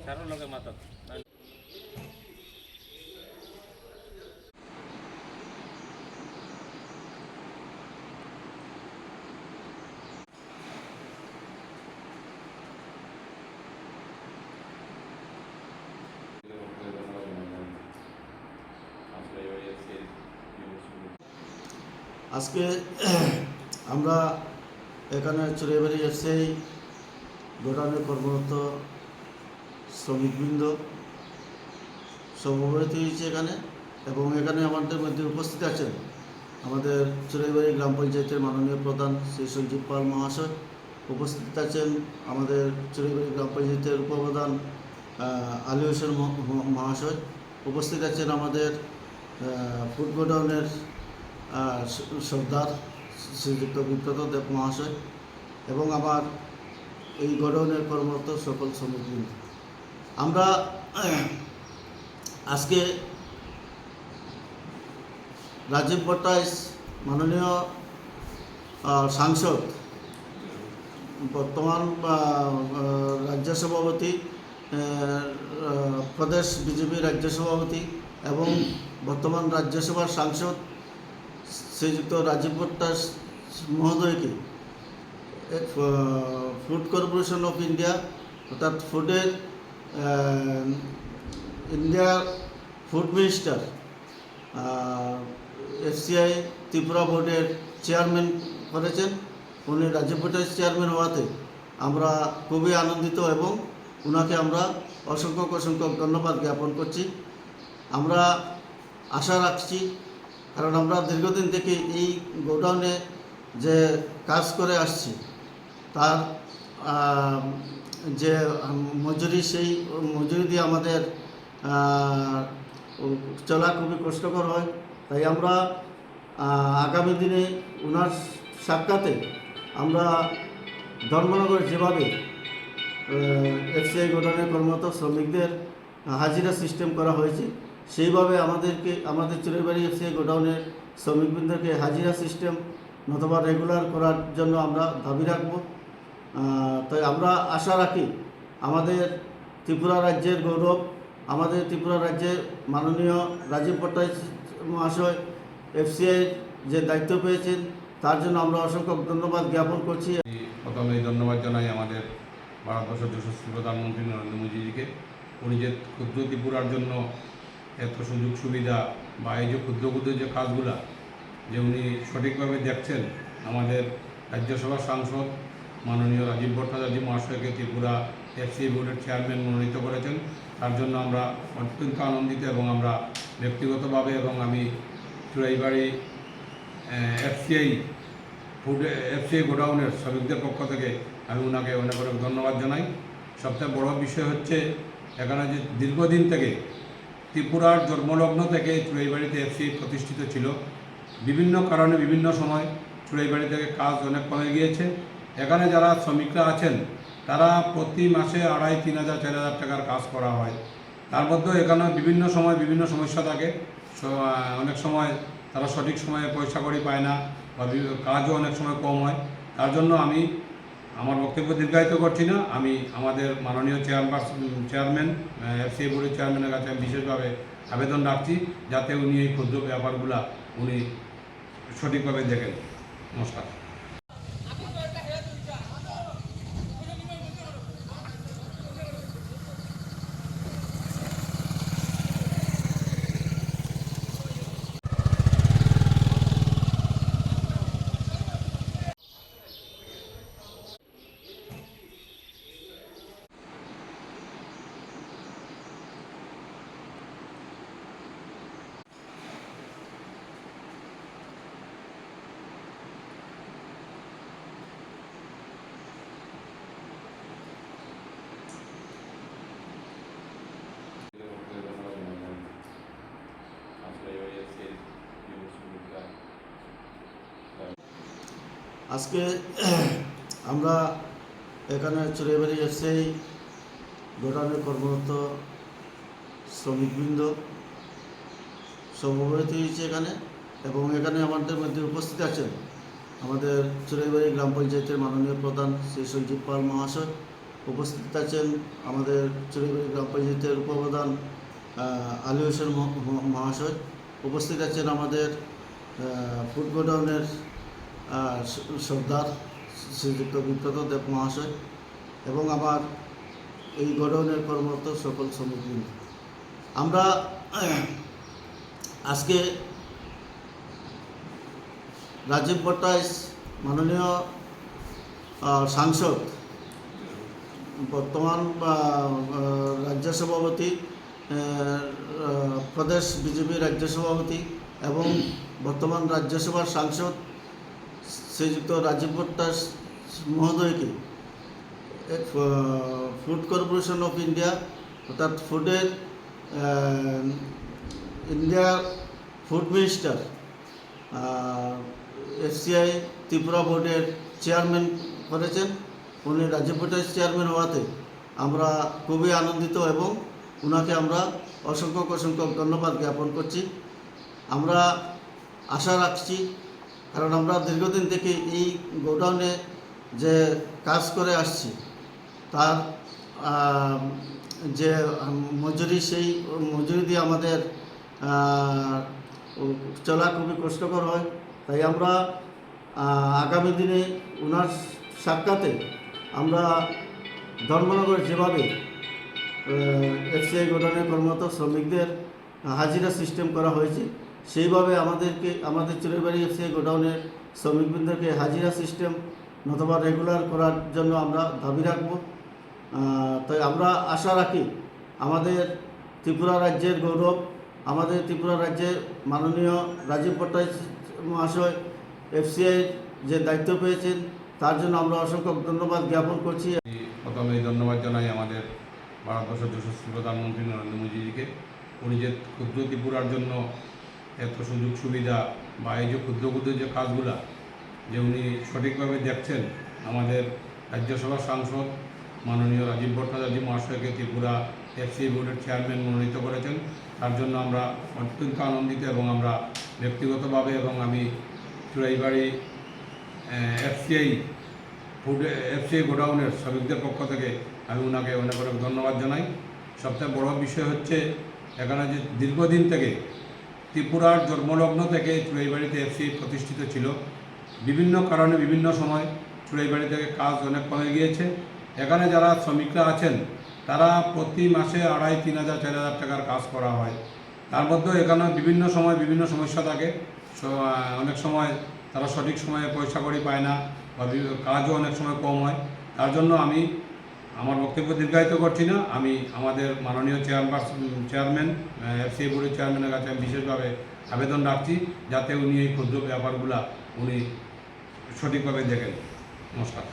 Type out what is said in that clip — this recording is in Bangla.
কারোর লগে মাথা আজকে আমরা এখানে চুরাইবাড়ি এফসিআই গোডাউনে কর্মরত শ্রমিকবৃন্দ সমবেত হয়েছে এখানে, এবং এখানে আমাদের মধ্যে উপস্থিত আছেন আমাদের চুরাইবাড়ি গ্রাম পঞ্চায়েতের মাননীয় প্রধান শ্রী সঞ্জীব পাল মহাশয়, উপস্থিত আছেন আমাদের চুরাইবাড়ি গ্রাম পঞ্চায়েতের উপপ্রধান আলী হোসেন মহাশয়, উপস্থিত আছেন আমাদের ফুড গোডাউনের সর্দার শ্রীযুক্ত বিব্রত দেব মহাশয়, এবং আমার এই গোডাউনের কর্মরত সকল শ্রমিকবৃন্দ। আমরা আজকে রাজীব ভট্টাচার্য মাননীয় সাংসদ, বর্তমান রাজ্য সভাপতি, প্রদেশ বিজেপি রাজ্য সভাপতি এবং বর্তমান রাজ্যসভার সাংসদ শ্রীযুক্ত রাজীব ভট্টাচার্য মহোদয়কে ফুড কর্পোরেশন অফ ইন্ডিয়া অর্থাৎ ফুডের ইন্ডিয়ার ফুড মিনিস্টার, এফসিআই ত্রিপুরা বোর্ডের চেয়ারম্যান করেছেন। উনি রাজীব ভট্টাচার্য চেয়ারম্যান হওয়াতে আমরা খুবই আনন্দিত এবং ওনাকে আমরা অসংখ্য ধন্যবাদ জ্ঞাপন করছি। আমরা আশা রাখছি, কারণ আমরা দীর্ঘদিন থেকে এই গোডাউনে যে কাজ করে আসছি তার যে মজুরি, সেই মজুরি দিয়ে আমাদের চলা খুবই কষ্টকর হয়। তাই আমরা আগামী দিনে ওনার সাক্ষাতে আমরা ধর্মনগর যেভাবে এফসিআই গোডাউনে কর্মরত শ্রমিকদের হাজিরা সিস্টেম করা হয়েছে, সেইভাবে আমাদের চুরাইবাড়ি এফসিআই গোডাউনের শ্রমিকবৃন্দকে হাজিরা সিস্টেম নতুবা রেগুলার করার জন্য আমরা দাবি রাখব। তাই আমরা আশা রাখি আমাদের ত্রিপুরা রাজ্যের গৌরব, আমাদের ত্রিপুরা রাজ্যের মাননীয় রাজীব ভট্টাচার্য মহাশয় এফসিআই যে দায়িত্ব পেয়েছেন তার জন্য আমরা অসংখ্য ধন্যবাদ জ্ঞাপন করছি। প্রথমে ধন্যবাদ জানাই আমাদের ভারতবর্ষের যশস্বী প্রধানমন্ত্রী নরেন্দ্র মোদীজিকে। উনি যে ক্ষুদ্র ত্রিপুরার জন্য এত সুযোগ সুবিধা বা এই যে ক্ষুদ্র যে কাজগুলা যে উনি সঠিকভাবে দেখছেন, আমাদের রাজ্যসভার সাংসদ মাননীয় রাজীব ভট্টাচার্য মহাশয়কে ত্রিপুরা এফসিআই বোর্ডের চেয়ারম্যান মনোনীত করেছেন, তার জন্য আমরা অত্যন্ত আনন্দিত। এবং আমরা ব্যক্তিগতভাবে এবং আমি চুরাইবাড়ি এফসিআই গোডাউনের শ্রমিকদের পক্ষ থেকে আমি ওনাকে অনেক ধন্যবাদ জানাই। সবচেয়ে বড় বিষয় হচ্ছে এখানে যে দীর্ঘদিন থেকে ত্রিপুরার জন্মলগ্ন থেকে চুরাইবাড়িতে এফসিআই প্রতিষ্ঠিত ছিল, বিভিন্ন কারণে বিভিন্ন সময় চুরাইবাড়ি থেকে কাজ অনেক কমে গিয়েছে। এখানে যারা শ্রমিকরা আছেন তারা প্রতি মাসে 2,500, 3,000, 4,000 টাকার কাজ করা হয়। তার মধ্যেও এখানে বিভিন্ন সময় বিভিন্ন সমস্যা থাকে। অনেক সময় তারা সঠিক সময়ে পয়সা কড়ি পায় না বা কাজও অনেক সময় কম হয়। তার জন্য আমি আমার বক্তব্য দীর্ঘায়িত করছি না, আমি আমাদের মাননীয় চেয়ারম্যান এফসিআই বোর্ডের চেয়ারম্যানের কাছে আমি বিশেষভাবে আবেদন রাখছি যাতে উনি এই ক্ষুদ্র ব্যাপারগুলা উনি সঠিকভাবে দেখেন। নমস্কার। আজকে আমরা এখানে চুরাইবাড়ি এফসিআই গোডাউনে কর্মরত শ্রমিকবৃন্দ সমবেত হয়েছে এখানে, এবং এখানে আমাদের মধ্যে উপস্থিত আছেন আমাদের চুরাইবাড়ি গ্রাম পঞ্চায়েতের মাননীয় প্রধান শ্রী সঞ্জীব পাল মহাশয়, উপস্থিত আছেন আমাদের চুরিবাড়ি গ্রাম পঞ্চায়েতের উপপ্রধান আলী হোসেন মহাশয়, উপস্থিত আছেন আমাদের ফুড গোডাউনের সর্দার শ্রীযুক্ত বিপ্রত দেব মহাশয় এবং আমার এই গোডাউনের কর্মরত সকল শ্রমিকবৃন্দ। আমরা আজকে রাজীব ভট্টাচার্য মাননীয় সাংসদ, বর্তমান রাজ্য সভাপতি, প্রদেশ বিজেপি রাজ্য সভাপতি এবং বর্তমান রাজ্যসভার সাংসদ শ্রীযুক্ত রাজীব ভট্টাচার্য মহোদয়কে ফুড কর্পোরেশন অফ ইন্ডিয়া অর্থাৎ ফুডের ইন্ডিয়ার ফুড মিনিস্টার, FCI ত্রিপুরা বোর্ডের চেয়ারম্যান করেছেন। উনি রাজীব ভট্টাচার্য চেয়ারম্যান হওয়াতে আমরা খুবই আনন্দিত এবং ওনাকে আমরা অসংখ্য ধন্যবাদ জ্ঞাপন করছি। আমরা আশা রাখছি, কারণ আমরা দীর্ঘদিন থেকে এই গোডাউনে যে কাজ করে আসছি তার যে মজুরি, সেই মজুরি দিয়ে আমাদের চলা খুবই কষ্টকর হয়। তাই আমরা আগামী দিনে ওনার সাক্ষাতে আমরা ধর্মনগর যেভাবে FCI গোডাউনে কর্মরত শ্রমিকদের হাজিরা সিস্টেম করা হয়েছে, সেইভাবে আমাদের চুরিবাড়ি FCI গোডাউনের শ্রমিকবৃন্দকে হাজিরা সিস্টেম নতুবা রেগুলার করার জন্য আমরা দাবি রাখব। তাই আমরা আশা রাখি আমাদের ত্রিপুরা রাজ্যের গৌরব, আমাদের ত্রিপুরা রাজ্যের মাননীয় রাজীব ভট্টাচার্য মহাশয় FCI যে দায়িত্ব পেয়েছেন তার জন্য আমরা অসংখ্য ধন্যবাদ জ্ঞাপন করছি। প্রথমে ধন্যবাদ জানাই আমাদের ভারতবর্ষের যশস্বী প্রধানমন্ত্রী নরেন্দ্র মোদীজিকে। উনি যে ক্ষুদ্র ত্রিপুরার জন্য এত সুযোগ সুবিধা বা এই যে ক্ষুদ্র যে কাজগুলা যে উনি সঠিকভাবে দেখছেন, আমাদের রাজ্যসভার সাংসদ মাননীয় রাজীব ভট্টাচার্য মহাশয়কে ত্রিপুরা FCI বোর্ডের চেয়ারম্যান মনোনীত করেছেন। তার জন্য আমরা অত্যন্ত আনন্দিত এবং আমরা ব্যক্তিগতভাবে এবং আমি চুরাইবাড়ি FCI গোডাউনের শ্রমিকদের পক্ষ থেকে আমি ওনাকে অনেক ধন্যবাদ জানাই। সবচেয়ে বড় বিষয় হচ্ছে এখানে যে দীর্ঘদিন থেকে ত্রিপুরার জন্মলগ্ন থেকে চুরাইবাড়িতে FCI প্রতিষ্ঠিত ছিল। বিভিন্ন কারণে বিভিন্ন সময় চুরাইবাড়ি থেকে কাজ অনেক কমে গিয়েছে। এখানে যারা শ্রমিকরা আছেন তারা প্রতি মাসে 2,500, 3,000, 4,000 টাকার কাজ করা হয়। তার মধ্যেও এখানে বিভিন্ন সময় বিভিন্ন সমস্যা থাকে। অনেক সময় তারা সঠিক সময়ে পয়সা কড়ি পায় না বা কাজও অনেক সময় কম হয়। তার জন্য আমি আমার বক্তব্য দীর্ঘায়িত করছি না। আমি আমাদের মাননীয় চেয়ারম্যান FCI বোর্ডের চেয়ারম্যানের কাছে আমি বিশেষভাবে আবেদন রাখছি যাতে উনি এই ক্ষুদ্র ব্যাপারগুলা উনি সঠিকভাবে দেখেন। নমস্কার।